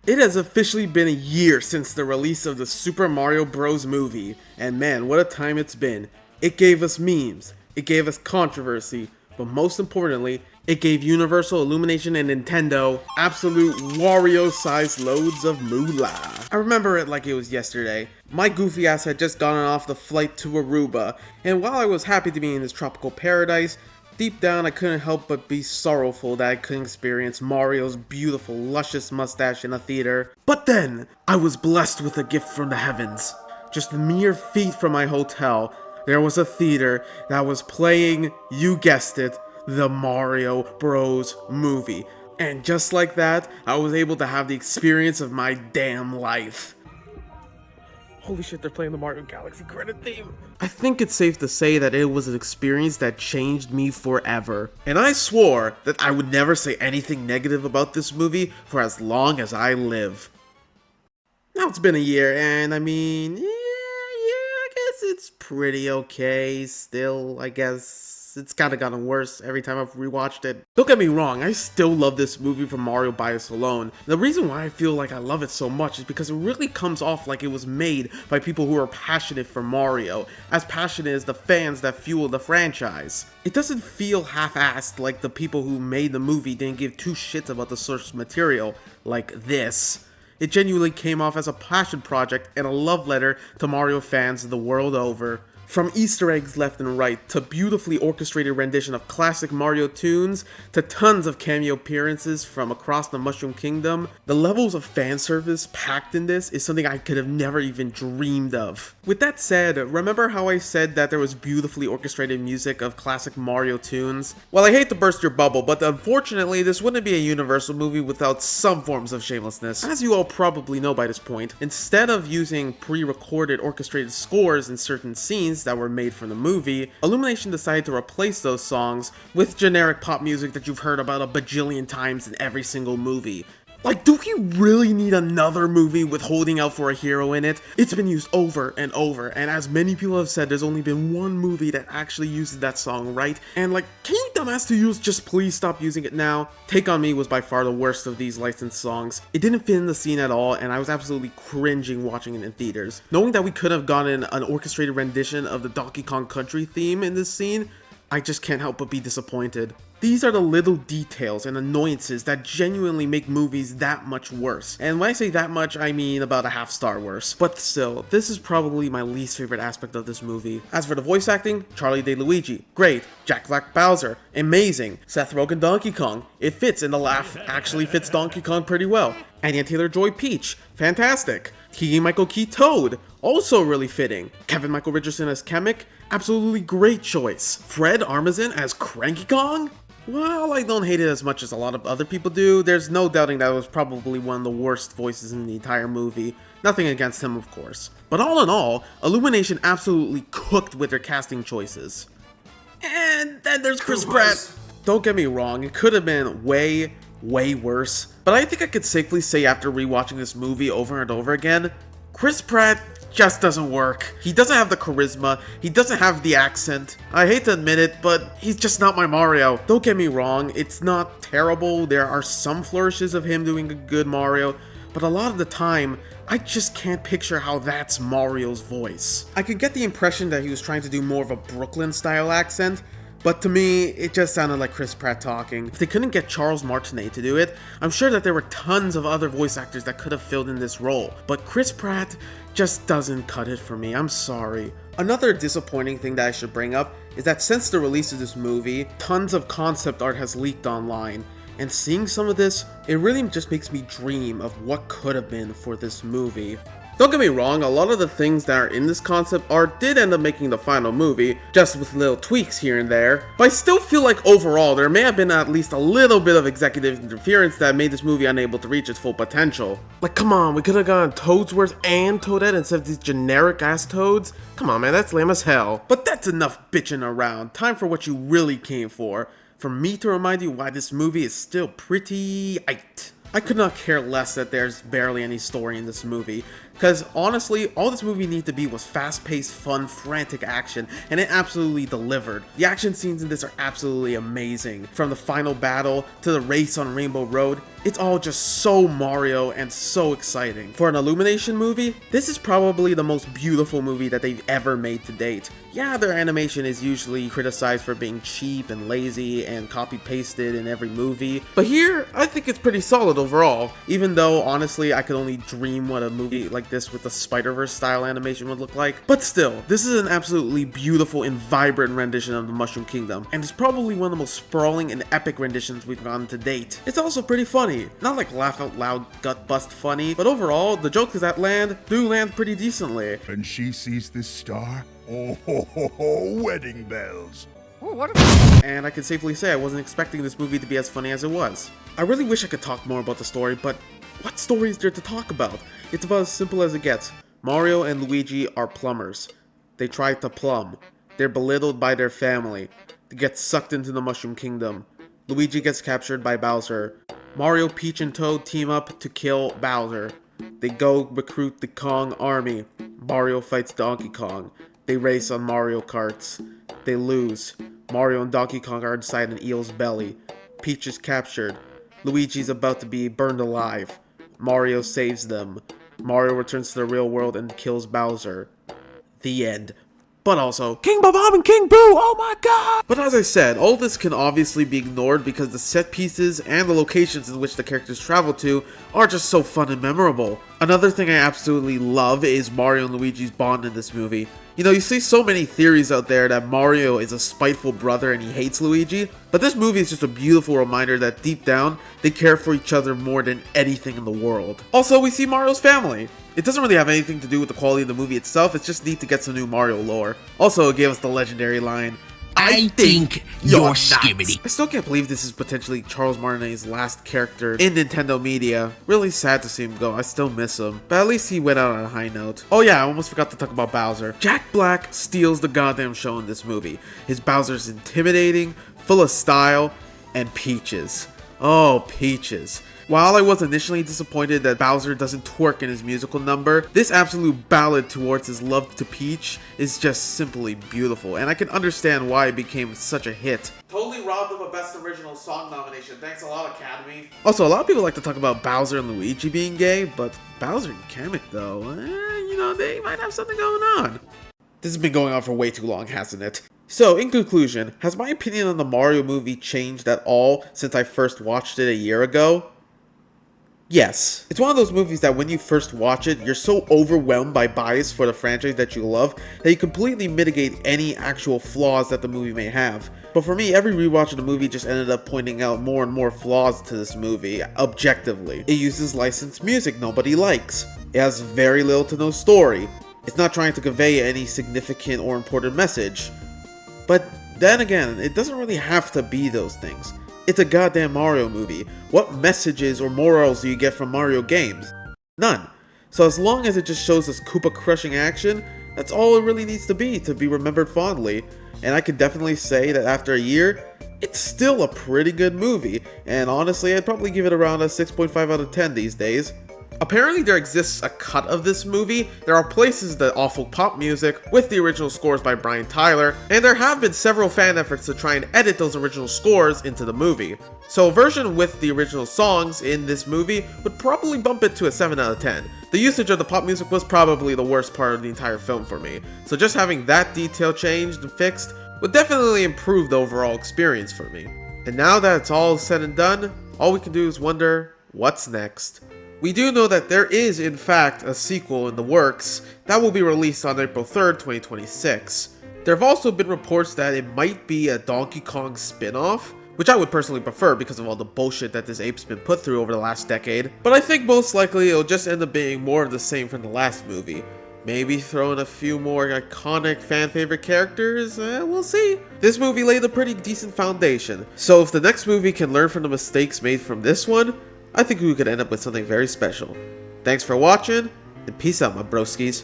It has officially been a year since the release of the Super Mario Bros. Movie, and man, what a time it's been. It gave us memes, it gave us controversy, but most importantly, it gave Universal, Illumination, and Nintendo absolute Wario-sized loads of moolah. I remember it like it was yesterday. My goofy ass had just gotten off the flight to Aruba, and while I was happy to be in this tropical paradise, deep down I couldn't help but be sorrowful that I couldn't experience Mario's beautiful, luscious mustache in a theater. But then, I was blessed with a gift from the heavens. Just mere feet from my hotel, there was a theater that was playing, you guessed it, the Mario Bros. Movie. And just like that, I was able to have the experience of my damn life. Holy shit, they're playing the Mario Galaxy credit theme. I think it's safe to say that it was an experience that changed me forever. And I swore that I would never say anything negative about this movie for as long as I live. Now it's been a year, and I mean, yeah, I guess it's pretty okay still, I guess. It's kind of gotten worse every time I've rewatched it. Don't get me wrong, I still love this movie for Mario bias alone. The reason why I feel like I love it so much is because it really comes off like it was made by people who are passionate for Mario, as passionate as the fans that fuel the franchise. It doesn't feel half-assed like the people who made the movie didn't give two shits about the source material, like this. It genuinely came off as a passion project and a love letter to Mario fans the world over. From Easter eggs left and right, to beautifully orchestrated rendition of classic Mario tunes, to tons of cameo appearances from across the Mushroom Kingdom, the levels of fan service packed in this is something I could have never even dreamed of. With that said, remember how I said that there was beautifully orchestrated music of classic Mario tunes? Well, I hate to burst your bubble, but unfortunately this wouldn't be a Universal movie without some forms of shamelessness. As you all probably know by this point, instead of using pre-recorded orchestrated scores in certain scenes that were made from the movie, Illumination decided to replace those songs with generic pop music that you've heard about a bajillion times in every single movie. Like, do we really need another movie with Holding Out for a Hero in it? It's been used over and over, and as many people have said, there's only been one movie that actually uses that song right, and like, can you dumbass to use just please stop using it now? Take On Me was by far the worst of these licensed songs. It didn't fit in the scene at all, and I was absolutely cringing watching it in theaters. Knowing that we could have gotten an orchestrated rendition of the Donkey Kong Country theme in this scene, I just can't help but be disappointed. These are the little details and annoyances that genuinely make movies that much worse. And when I say that much, I mean about a half star worse. But still, this is probably my least favorite aspect of this movie. As for the voice acting, Charlie DeLuigi, great. Jack Black Bowser, amazing. Seth Rogen Donkey Kong, it fits, and the laugh actually fits Donkey Kong pretty well. Anya Taylor-Joy Peach, fantastic. Keegan-Michael Key Toad, also really fitting. Kevin Michael Richardson as Kamek, absolutely great choice. Fred Armisen as Cranky Kong? Well, I don't hate it as much as a lot of other people do. There's no doubting that it was probably one of the worst voices in the entire movie. Nothing against him, of course. But all in all, Illumination absolutely cooked with their casting choices. And then there's Chris Pratt. Don't get me wrong, it could have been way worse. But I think I could safely say after rewatching this movie over and over again, Chris Pratt just doesn't work. He doesn't have the charisma, he doesn't have the accent. I hate to admit it, but he's just not my Mario. Don't get me wrong, it's not terrible. There are some flourishes of him doing a good Mario, but a lot of the time, I just can't picture how that's Mario's voice. I could get the impression that he was trying to do more of a Brooklyn-style accent, but to me, it just sounded like Chris Pratt talking. If they couldn't get Charles Martinet to do it, I'm sure that there were tons of other voice actors that could have filled in this role. But Chris Pratt just doesn't cut it for me, I'm sorry. Another disappointing thing that I should bring up is that since the release of this movie, tons of concept art has leaked online. And seeing some of this, it really just makes me dream of what could have been for this movie. Don't get me wrong, a lot of the things that are in this concept art did end up making the final movie, just with little tweaks here and there, but I still feel like overall there may have been at least a little bit of executive interference that made this movie unable to reach its full potential. Like, come on, we could have gone Toadsworth and Toadette instead of these generic ass toads? Come on man, that's lame as hell. But that's enough bitching around, time for what you really came for me to remind you why this movie is still pretty aight. I could not care less that there's barely any story in this movie. Because honestly, all this movie needed to be was fast-paced, fun, frantic action, and it absolutely delivered. The action scenes in this are absolutely amazing. From the final battle to the race on Rainbow Road, it's all just so Mario and so exciting. For an Illumination movie, this is probably the most beautiful movie that they've ever made to date. Yeah, their animation is usually criticized for being cheap and lazy and copy-pasted in every movie, but here, I think it's pretty solid overall, even though honestly I could only dream what a movie like this with the Spider-Verse style animation would look like. But still, this is an absolutely beautiful and vibrant rendition of the Mushroom Kingdom, and it's probably one of the most sprawling and epic renditions we've gotten to date. It's also pretty funny, not like laugh out loud gut bust funny, but overall, the jokes that do land pretty decently. And she sees this star? Oh, ho, ho, ho, wedding bells. And I can safely say I wasn't expecting this movie to be as funny as it was. I really wish I could talk more about the story, but what story is there to talk about? It's about as simple as it gets. Mario and Luigi are plumbers. They try to plumb. They're belittled by their family. They get sucked into the Mushroom Kingdom. Luigi gets captured by Bowser. Mario, Peach, and Toad team up to kill Bowser. They go recruit the Kong army. Mario fights Donkey Kong. They race on Mario Karts. They lose. Mario and Donkey Kong are inside an eel's belly. Peach is captured. Luigi's about to be burned alive. Mario saves them. Mario returns to the real world and kills Bowser. The end. But also, King Bob and King Boo, oh my god! But as I said, all this can obviously be ignored because the set pieces and the locations in which the characters travel to are just so fun and memorable. Another thing I absolutely love is Mario and Luigi's bond in this movie. You know, you see so many theories out there that Mario is a spiteful brother and he hates Luigi, but this movie is just a beautiful reminder that deep down, they care for each other more than anything in the world. Also, we see Mario's family. It doesn't really have anything to do with the quality of the movie itself, it's just neat to get some new Mario lore. Also, it gave us the legendary line, I think you're skibbity. I still can't believe this is potentially Charles Martinet's last character in Nintendo media. Really sad to see him go, I still miss him. But at least he went out on a high note. Oh yeah, I almost forgot to talk about Bowser. Jack Black steals the goddamn show in this movie. His Bowser's intimidating, full of style, and Peaches. Oh, Peaches. While I was initially disappointed that Bowser doesn't twerk in his musical number, this absolute ballad towards his love to Peach is just simply beautiful, and I can understand why it became such a hit. Totally robbed of a Best Original Song nomination, thanks a lot, Academy. Also, a lot of people like to talk about Bowser and Luigi being gay, but Bowser and Kamek though, you know, they might have something going on. This has been going on for way too long, hasn't it? So, in conclusion, has my opinion on the Mario movie changed at all since I first watched it a year ago? Yes. It's one of those movies that when you first watch it, you're so overwhelmed by bias for the franchise that you love that you completely mitigate any actual flaws that the movie may have. But for me, every rewatch of the movie just ended up pointing out more and more flaws to this movie, objectively. It uses licensed music nobody likes. It has very little to no story. It's not trying to convey any significant or important message. But then again, it doesn't really have to be those things. It's a goddamn Mario movie. What messages or morals do you get from Mario games? None. So as long as it just shows us Koopa crushing action, that's all it really needs to be remembered fondly. And I can definitely say that after a year, it's still a pretty good movie. And honestly, I'd probably give it around a 6.5 out of 10 these days. Apparently there exists a cut of this movie, there are places that awful pop music with the original scores by Brian Tyler, and there have been several fan efforts to try and edit those original scores into the movie. So a version with the original songs in this movie would probably bump it to a 7 out of 10. The usage of the pop music was probably the worst part of the entire film for me, so just having that detail changed and fixed would definitely improve the overall experience for me. And now that it's all said and done, all we can do is wonder, what's next? We do know that there is, in fact, a sequel in the works that will be released on April 3rd, 2026. There have also been reports that it might be a Donkey Kong spin-off, which I would personally prefer because of all the bullshit that this ape's been put through over the last decade, but I think most likely it'll just end up being more of the same from the last movie. Maybe throw in a few more iconic fan-favorite characters, we'll see. This movie laid a pretty decent foundation, so if the next movie can learn from the mistakes made from this one, I think we could end up with something very special. Thanks for watching, and peace out, my broskies.